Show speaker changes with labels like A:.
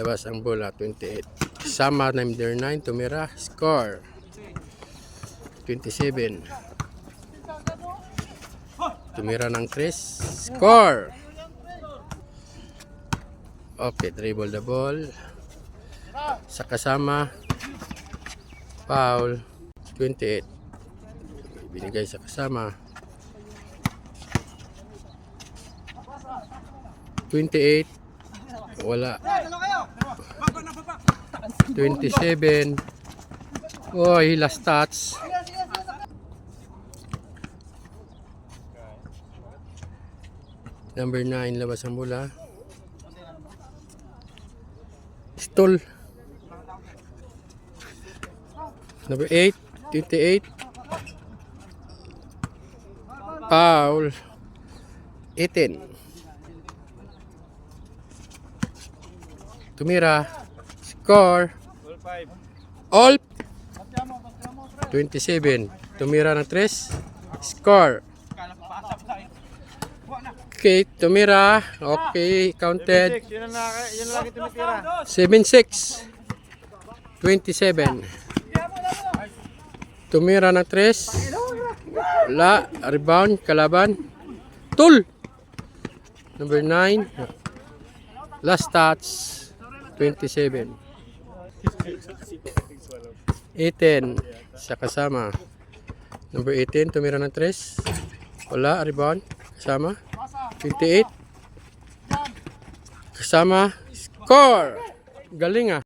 A: Labas ang bola, 28. Kasama number 9, tumira. Score, 27. Tumira ng 3. Score. Okay, dribble the ball. Sa kasama. Foul, 28. Binigay sa kasama. 28. Wala. 27. Oy, last touch. Number 9, labas ang bola. Stall. Number 8, 28. Foul, 18. Tumira. Score. All 27. Tumira ng 3. Score. Okay, tumira. Okay, counted. 7-6. 27. Tumira ng 3. Wala. Rebound. Kalaban. Tul. Number 9. Last touch. 27. 18. Sa kasama. Number 18. Tumira ng 3. Wala. Rebound. Kasama. 28. Kasama. Score. Galing ah.